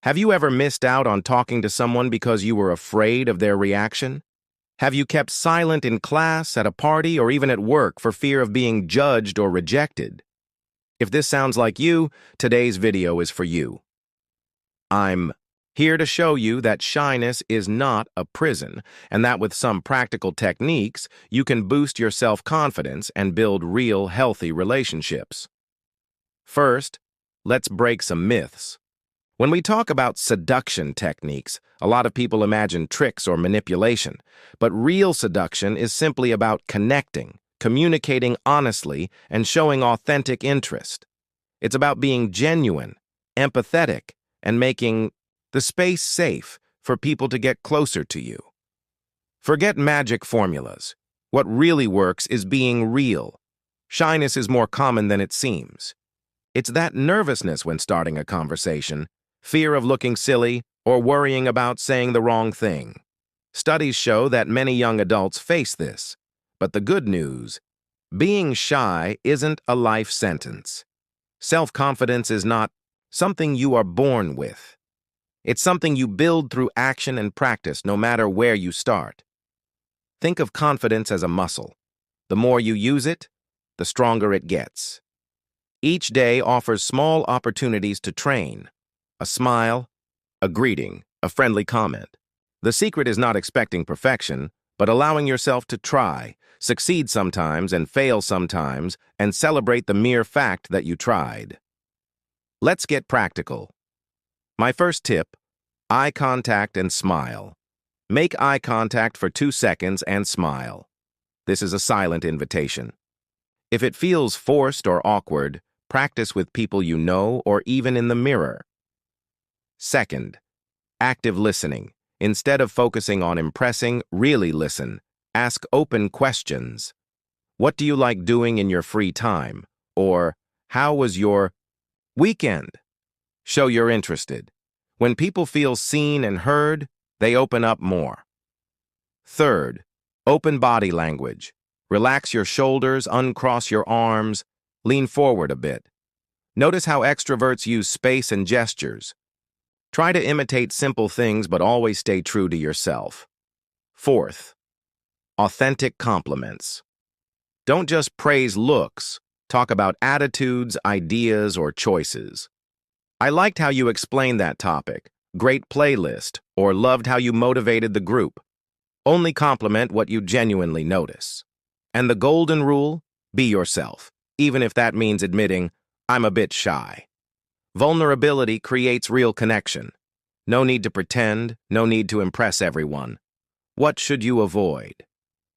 Have you ever missed out on talking to someone because you were afraid of their reaction? Have you kept silent in class, at a party, or even at work for fear of being judged or rejected? If this sounds like you, today's video is for you. I'm here to show you that shyness is not a prison, and that with some practical techniques, you can boost your self-confidence and build real, healthy relationships. First, let's break some myths. When we talk about seduction techniques, a lot of people imagine tricks or manipulation, but real seduction is simply about connecting, communicating honestly, and showing authentic interest. It's about being genuine, empathetic, and making the space safe for people to get closer to you. Forget magic formulas. What really works is being real. Shyness is more common than it seems. It's that nervousness when starting a conversation, fear of looking silly, or worrying about saying the wrong thing. Studies show that many young adults face this. But the good news, being shy isn't a life sentence. Self-confidence is not something you are born with. It's something you build through action and practice, no matter where you start. Think of confidence as a muscle. The more you use it, the stronger it gets. Each day offers small opportunities to train. A smile, a greeting, a friendly comment. The secret is not expecting perfection, but allowing yourself to try, succeed sometimes and fail sometimes, and celebrate the mere fact that you tried. Let's get practical. My first tip, eye contact and smile. Make eye contact for 2 seconds and smile. This is a silent invitation. If it feels forced or awkward, practice with people you know or even in the mirror. Second, active listening. Instead of focusing on impressing, really listen. Ask open questions. What do you like doing in your free time? Or, how was your weekend? Show you're interested. When people feel seen and heard, they open up more. Third, open body language. Relax your shoulders, uncross your arms, lean forward a bit. Notice how extroverts use space and gestures. Try to imitate simple things, but always stay true to yourself. Fourth, authentic compliments. Don't just praise looks. Talk about attitudes, ideas, or choices. I liked how you explained that topic, great playlist, or loved how you motivated the group. Only compliment what you genuinely notice. And the golden rule, be yourself, even if that means admitting, I'm a bit shy. Vulnerability creates real connection. No need to pretend, no need to impress everyone. What should you avoid?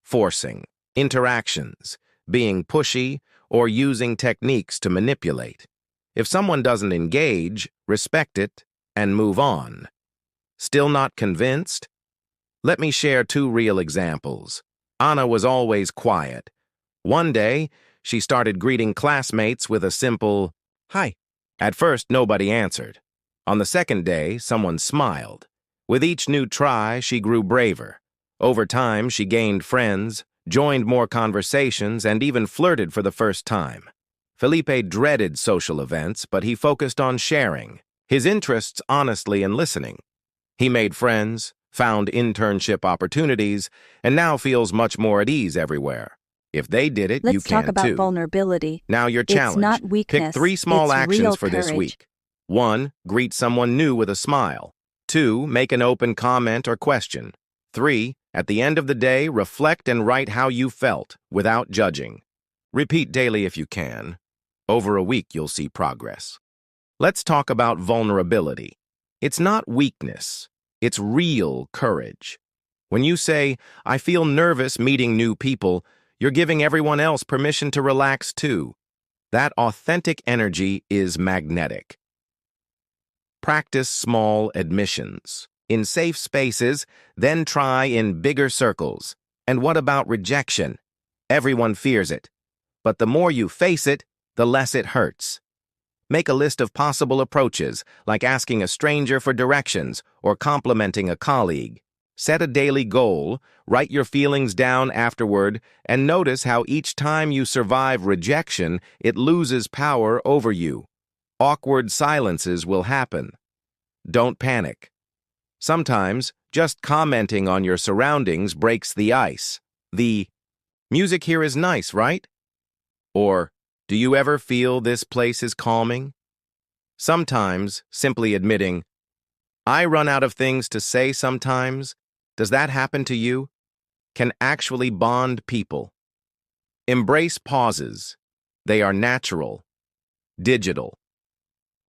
Forcing, interactions, being pushy, or using techniques to manipulate. If someone doesn't engage, respect it and move on. Still not convinced? Let me share 2 real examples. Anna was always quiet. One day, she started greeting classmates with a simple, "Hi." At first, nobody answered. On the second day, someone smiled. With each new try, she grew braver. Over time, she gained friends, joined more conversations, and even flirted for the first time. Felipe dreaded social events, but he focused on sharing his interests honestly and listening. He made friends, found internship opportunities, and now feels much more at ease everywhere. If they did it, you Let's talk can about too. vulnerability. Now your challenge. It's not weakness. Pick 3 small it's actions real for this courage. week. 1. Greet someone new with a smile. 2. Make an open comment or question. 3. At the end of the day, reflect and write how you felt, without judging. Repeat daily if you can. Over a week, you'll see progress. Let's talk about vulnerability. It's not weakness. It's real courage. When you say, I feel nervous meeting new people, you're giving everyone else permission to relax too. That authentic energy is magnetic. Practice small admissions. In safe spaces, then try in bigger circles. And what about rejection? Everyone fears it. But the more you face it, the less it hurts. Make a list of possible approaches, like asking a stranger for directions or complimenting a colleague. Set a daily goal, write your feelings down afterward, and notice how each time you survive rejection, it loses power over you. Awkward silences will happen. Don't panic. Sometimes, just commenting on your surroundings breaks the ice. The music here is nice, right? Or, do you ever feel this place is calming? Sometimes, simply admitting, I run out of things to say sometimes, does that happen to you? Can actually bond people. Embrace pauses. They are natural. Digital.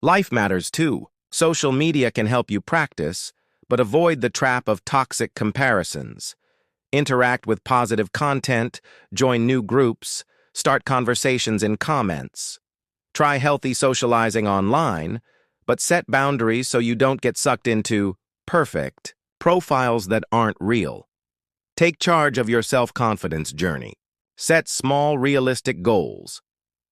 Life matters too. Social media can help you practice, but avoid the trap of toxic comparisons. Interact with positive content, join new groups, start conversations in comments. Try healthy socializing online, but set boundaries so you don't get sucked into perfect profiles that aren't real. Take charge of your self-confidence journey. Set small, realistic goals.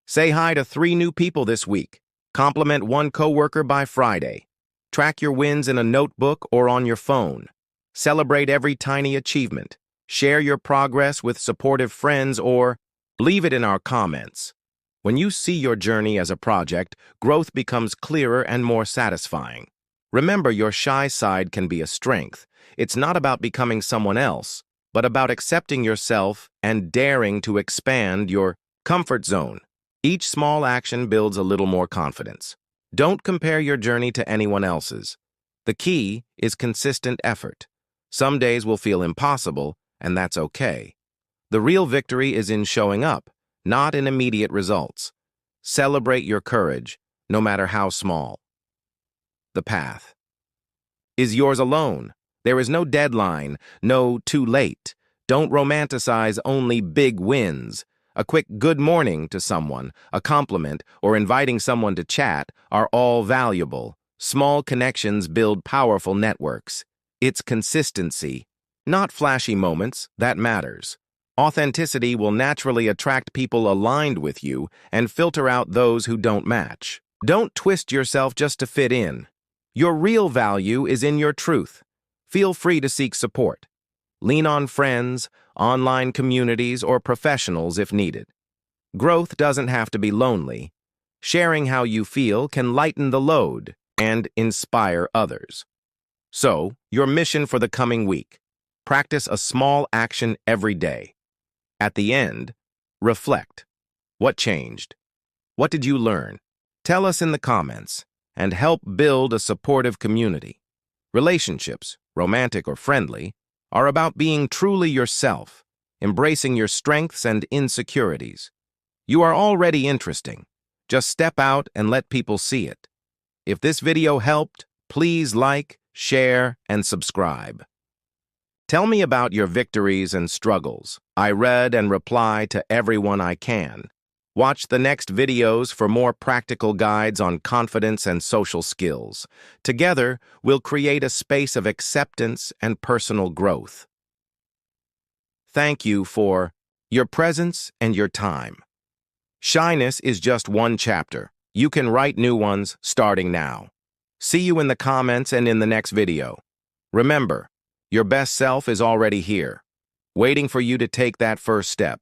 Say hi to 3 new people this week. Compliment 1 coworker by Friday. Track your wins in a notebook or on your phone. Celebrate every tiny achievement. Share your progress with supportive friends or leave it in our comments. When you see your journey as a project, growth becomes clearer and more satisfying. Remember, your shy side can be a strength. It's not about becoming someone else, but about accepting yourself and daring to expand your comfort zone. Each small action builds a little more confidence. Don't compare your journey to anyone else's. The key is consistent effort. Some days will feel impossible, and that's okay. The real victory is in showing up, not in immediate results. Celebrate your courage, no matter how small. The path is yours alone. There is no deadline, no too late. Don't romanticize only big wins. A quick good morning to someone, a compliment, or inviting someone to chat are all valuable. Small connections build powerful networks. It's consistency, not flashy moments, that matters. Authenticity will naturally attract people aligned with you and filter out those who don't match. Don't twist yourself just to fit in. Your real value is in your truth. Feel free to seek support. Lean on friends, online communities, or professionals if needed. Growth doesn't have to be lonely. Sharing how you feel can lighten the load and inspire others. So, your mission for the coming week: practice a small action every day. At the end, reflect. What changed? What did you learn? Tell us in the comments and help build a supportive community. Relationships, romantic or friendly, are about being truly yourself, embracing your strengths and insecurities. You are already interesting. Just step out and let people see it. If this video helped, please like, share, and subscribe. Tell me about your victories and struggles. I read and reply to everyone I can. Watch the next videos for more practical guides on confidence and social skills. Together, we'll create a space of acceptance and personal growth. Thank you for your presence and your time. Shyness is just one chapter. You can write new ones starting now. See you in the comments and in the next video. Remember, your best self is already here, waiting for you to take that first step.